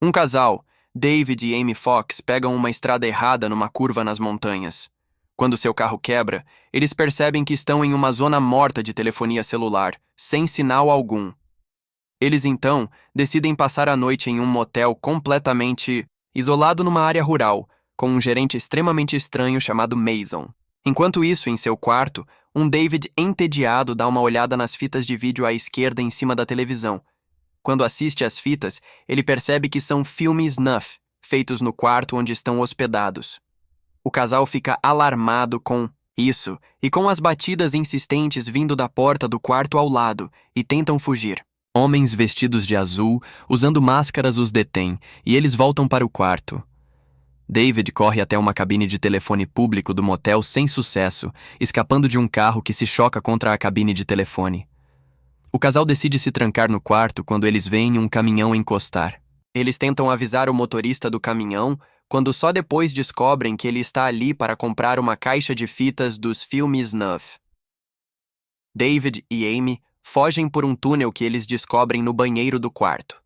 Um casal, David e Amy Fox, pegam uma estrada errada numa curva nas montanhas. Quando seu carro quebra, eles percebem que estão em uma zona morta de telefonia celular, sem sinal algum. Eles então decidem passar a noite em um motel completamente isolado numa área rural, com um gerente extremamente estranho chamado Mason. Enquanto isso, em seu quarto, um David entediado dá uma olhada nas fitas de vídeo à esquerda em cima da televisão. Quando assiste às fitas, ele percebe que são filmes snuff, feitos no quarto onde estão hospedados. O casal fica alarmado com isso e com as batidas insistentes vindo da porta do quarto ao lado e tentam fugir. Homens vestidos de azul, usando máscaras, os detêm e eles voltam para o quarto. David corre até uma cabine de telefone público do motel sem sucesso, escapando de um carro que se choca contra a cabine de telefone. O casal decide se trancar no quarto quando eles veem um caminhão encostar. Eles tentam avisar o motorista do caminhão, quando só depois descobrem que ele está ali para comprar uma caixa de fitas dos filmes snuff. David e Amy fogem por um túnel que eles descobrem no banheiro do quarto.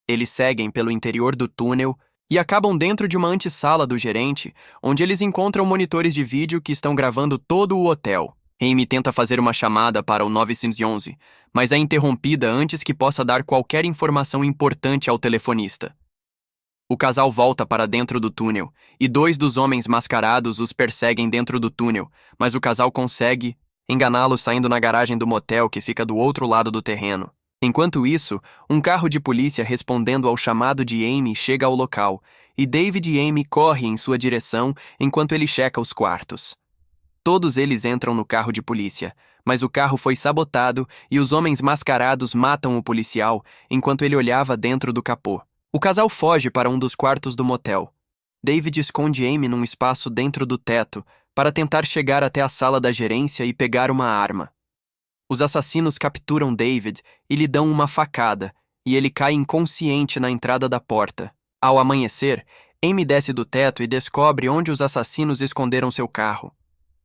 Eles seguem pelo interior do túnel e acabam dentro de uma antessala do gerente, onde eles encontram monitores de vídeo que estão gravando todo o hotel. Amy tenta fazer uma chamada para o 911, mas é interrompida antes que possa dar qualquer informação importante ao telefonista. O casal volta para dentro do túnel, e dois dos homens mascarados os perseguem dentro do túnel, mas o casal consegue enganá-los saindo na garagem do motel que fica do outro lado do terreno. Enquanto isso, um carro de polícia respondendo ao chamado de Amy chega ao local, e David e Amy correm em sua direção enquanto ele checa os quartos. Todos eles entram no carro de polícia, mas o carro foi sabotado e os homens mascarados matam o policial enquanto ele olhava dentro do capô. O casal foge para um dos quartos do motel. David esconde Amy num espaço dentro do teto para tentar chegar até a sala da gerência e pegar uma arma. Os assassinos capturam David e lhe dão uma facada, e ele cai inconsciente na entrada da porta. Ao amanhecer, Amy desce do teto e descobre onde os assassinos esconderam seu carro.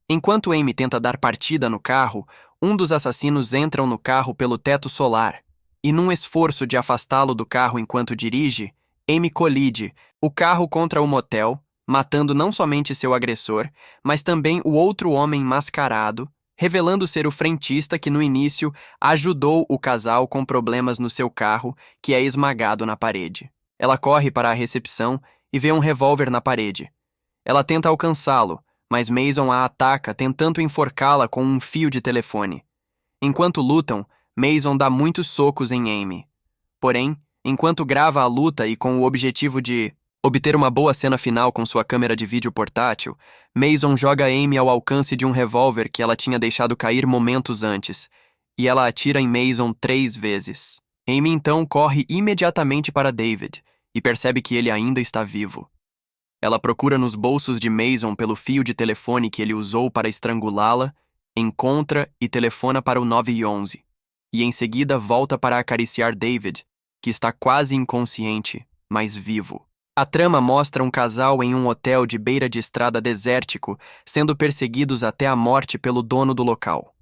Enquanto Amy tenta dar partida no carro, um dos assassinos entra no carro pelo teto solar, e num esforço de afastá-lo do carro enquanto dirige, Amy colide o carro contra o motel, matando não somente seu agressor, mas também o outro homem mascarado, revelando ser o frentista que no início ajudou o casal com problemas no seu carro, que é esmagado na parede. Ela corre para a recepção e vê um revólver na parede. Ela tenta alcançá-lo, mas Mason a ataca tentando enforcá-la com um fio de telefone. Enquanto lutam, Mason dá muitos socos em Amy. Porém, enquanto grava a luta e com o objetivo de obter uma boa cena final com sua câmera de vídeo portátil, Mason joga Amy ao alcance de um revólver que ela tinha deixado cair momentos antes, e ela atira em Mason 3 vezes. Amy então corre imediatamente para David e percebe que ele ainda está vivo. Ela procura nos bolsos de Mason pelo fio de telefone que ele usou para estrangulá-la, encontra e telefona para o 911, e em seguida volta para acariciar David, que está quase inconsciente, mas vivo. A trama mostra um casal em um hotel de beira de estrada desértico sendo perseguidos até a morte pelo dono do local.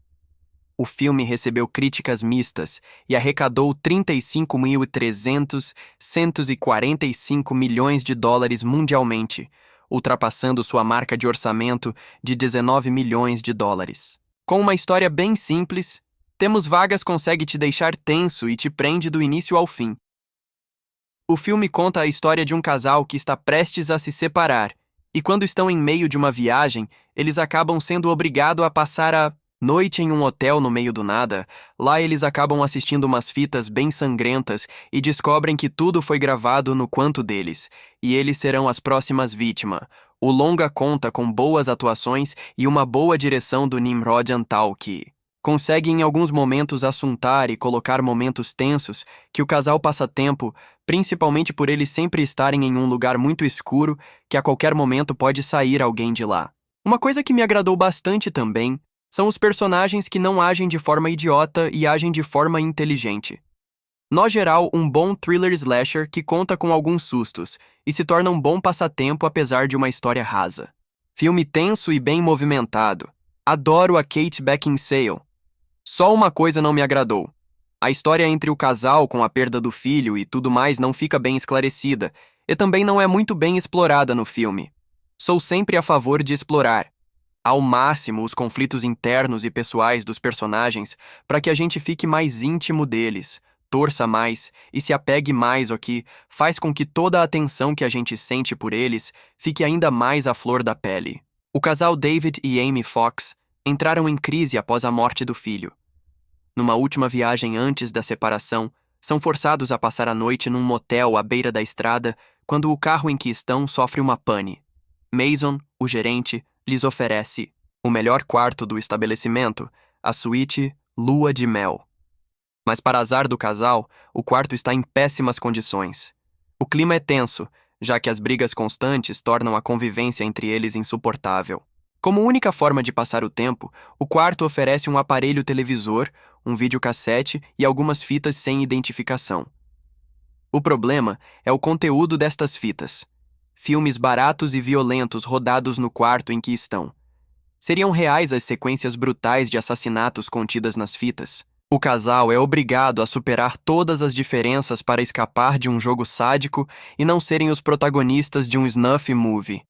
O filme recebeu críticas mistas e arrecadou 35.345 milhões de dólares mundialmente, ultrapassando sua marca de orçamento de 19 milhões de dólares. Com uma história bem simples, Temos Vagas consegue te deixar tenso e te prende do início ao fim. O filme conta a história de um casal que está prestes a se separar, e quando estão em meio de uma viagem, eles acabam sendo obrigados a passar a noite em um hotel no meio do nada. Lá eles acabam assistindo umas fitas bem sangrentas e descobrem que tudo foi gravado no quarto deles, e eles serão as próximas vítimas. O longa conta com boas atuações e uma boa direção do Nimrod Antal que consegue em alguns momentos assuntar e colocar momentos tensos que o casal passa tempo, principalmente por eles sempre estarem em um lugar muito escuro que a qualquer momento pode sair alguém de lá. Uma coisa que me agradou bastante também são os personagens que não agem de forma idiota e agem de forma inteligente. No geral, um bom thriller slasher que conta com alguns sustos e se torna um bom passatempo apesar de uma história rasa. Filme tenso e bem movimentado. Adoro a Kate Beckinsale. Só uma coisa não me agradou. A história entre o casal com a perda do filho e tudo mais não fica bem esclarecida, e também não é muito bem explorada no filme. Sou sempre a favor de explorar ao máximo os conflitos internos e pessoais dos personagens para que a gente fique mais íntimo deles, torça mais e se apegue mais, o que faz com que toda a atenção que a gente sente por eles fique ainda mais à flor da pele. O casal David e Amy Fox entraram em crise após a morte do filho. Numa última viagem antes da separação, são forçados a passar a noite num motel à beira da estrada quando o carro em que estão sofre uma pane. Mason, o gerente, lhes oferece o melhor quarto do estabelecimento, a suíte Lua de Mel. Mas para azar do casal, o quarto está em péssimas condições. O clima é tenso, já que as brigas constantes tornam a convivência entre eles insuportável. Como única forma de passar o tempo, o quarto oferece um aparelho televisor, um videocassete e algumas fitas sem identificação. O problema é o conteúdo destas fitas. Filmes baratos e violentos rodados no quarto em que estão. Seriam reais as sequências brutais de assassinatos contidas nas fitas? O casal é obrigado a superar todas as diferenças para escapar de um jogo sádico e não serem os protagonistas de um snuff movie.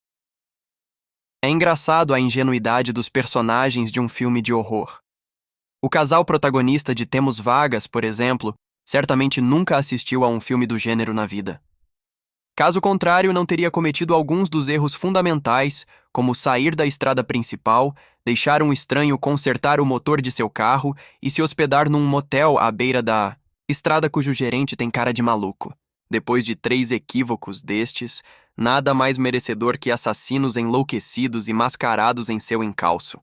É engraçado a ingenuidade dos personagens de um filme de horror. O casal protagonista de Temos Vagas, por exemplo, certamente nunca assistiu a um filme do gênero na vida. Caso contrário, não teria cometido alguns dos erros fundamentais, como sair da estrada principal, deixar um estranho consertar o motor de seu carro e se hospedar num motel à beira da estrada cujo gerente tem cara de maluco. Depois de 3 equívocos destes, nada mais merecedor que assassinos enlouquecidos e mascarados em seu encalço.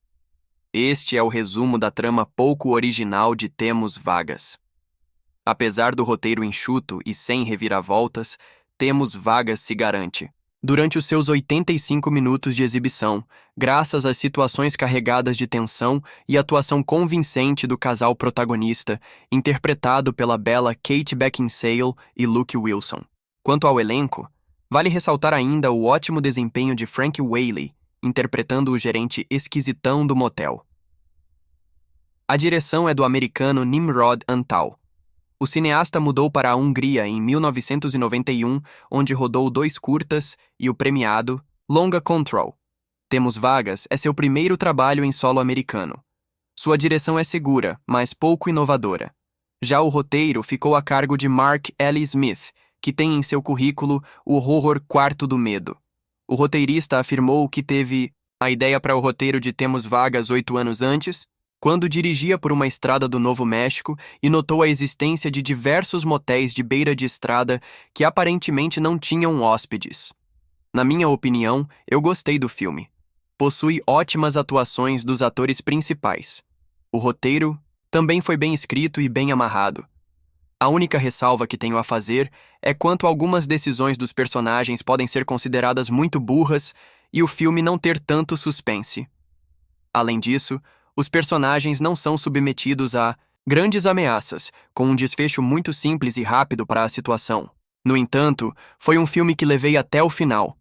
Este é o resumo da trama pouco original de Temos Vagas. Apesar do roteiro enxuto e sem reviravoltas, Temos Vagas se garante. Durante os seus 85 minutos de exibição, graças às situações carregadas de tensão e atuação convincente do casal protagonista, interpretado pela bela Kate Beckinsale e Luke Wilson. Quanto ao elenco, vale ressaltar ainda o ótimo desempenho de Frank Whaley, interpretando o gerente esquisitão do motel. A direção é do americano Nimrod Antal. O cineasta mudou para a Hungria em 1991, onde rodou 2 curtas e o premiado Longa Control. Temos Vagas é seu primeiro trabalho em solo americano. Sua direção é segura, mas pouco inovadora. Já o roteiro ficou a cargo de Mark L. Smith, que tem em seu currículo o horror Quarto do Medo. O roteirista afirmou que teve a ideia para o roteiro de Temos Vagas 8 anos antes, quando dirigia por uma estrada do Novo México e notou a existência de diversos motéis de beira de estrada que aparentemente não tinham hóspedes. Na minha opinião, eu gostei do filme. Possui ótimas atuações dos atores principais. O roteiro também foi bem escrito e bem amarrado. A única ressalva que tenho a fazer é quanto algumas decisões dos personagens podem ser consideradas muito burras e o filme não ter tanto suspense. Além disso, os personagens não são submetidos a grandes ameaças, com um desfecho muito simples e rápido para a situação. No entanto, foi um filme que levei até o final.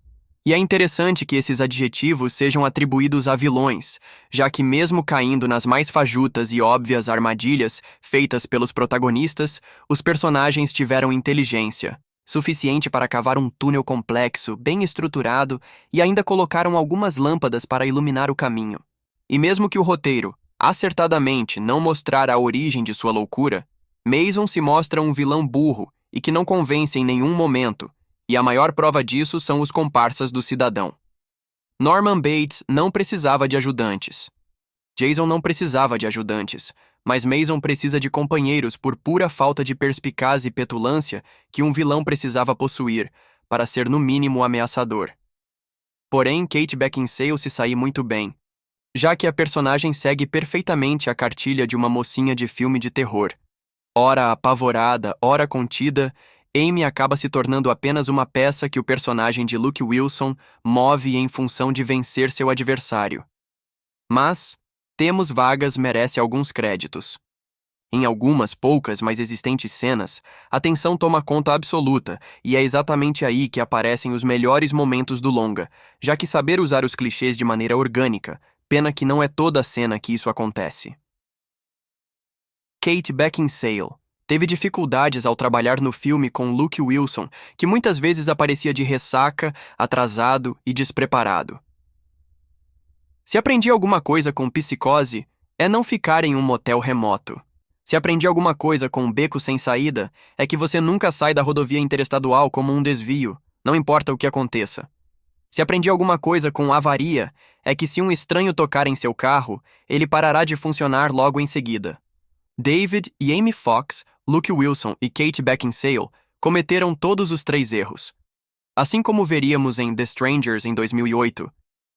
E é interessante que esses adjetivos sejam atribuídos a vilões, já que mesmo caindo nas mais fajutas e óbvias armadilhas feitas pelos protagonistas, os personagens tiveram inteligência suficiente para cavar um túnel complexo, bem estruturado, e ainda colocaram algumas lâmpadas para iluminar o caminho. E mesmo que o roteiro, acertadamente, não mostrar a origem de sua loucura, Mason se mostra um vilão burro e que não convence em nenhum momento, e a maior prova disso são os comparsas do cidadão. Norman Bates não precisava de ajudantes. Jason não precisava de ajudantes, mas Mason precisa de companheiros por pura falta de perspicácia e petulância que um vilão precisava possuir para ser no mínimo ameaçador. Porém, Kate Beckinsale se saiu muito bem, já que a personagem segue perfeitamente a cartilha de uma mocinha de filme de terror. Ora apavorada, ora contida, Amy acaba se tornando apenas uma peça que o personagem de Luke Wilson move em função de vencer seu adversário. Mas Temos Vagas merece alguns créditos. Em algumas poucas, mas existentes cenas, a tensão toma conta absoluta, e é exatamente aí que aparecem os melhores momentos do longa, já que saber usar os clichês de maneira orgânica, pena que não é toda a cena que isso acontece. Kate Beckinsale. Teve dificuldades ao trabalhar no filme com Luke Wilson, que muitas vezes aparecia de ressaca, atrasado e despreparado. Se aprendi alguma coisa com Psicose, é não ficar em um motel remoto. Se aprendi alguma coisa com Beco Sem Saída, é que você nunca sai da rodovia interestadual como um desvio, não importa o que aconteça. Se aprendi alguma coisa com Avaria, é que se um estranho tocar em seu carro, ele parará de funcionar logo em seguida. David e Amy Fox, Luke Wilson e Kate Beckinsale cometeram todos os 3 erros. Assim como veríamos em The Strangers em 2008,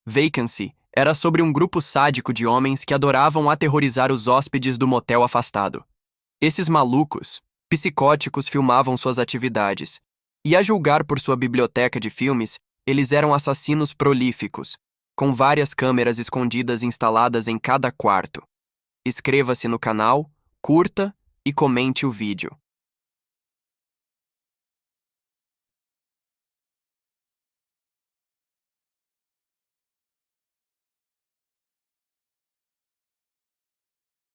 Vacancy era sobre um grupo sádico de homens que adoravam aterrorizar os hóspedes do motel afastado. Esses malucos, psicóticos, filmavam suas atividades, e a julgar por sua biblioteca de filmes, eles eram assassinos prolíficos, com várias câmeras escondidas instaladas em cada quarto. Inscreva-se no canal, curta e comente o vídeo.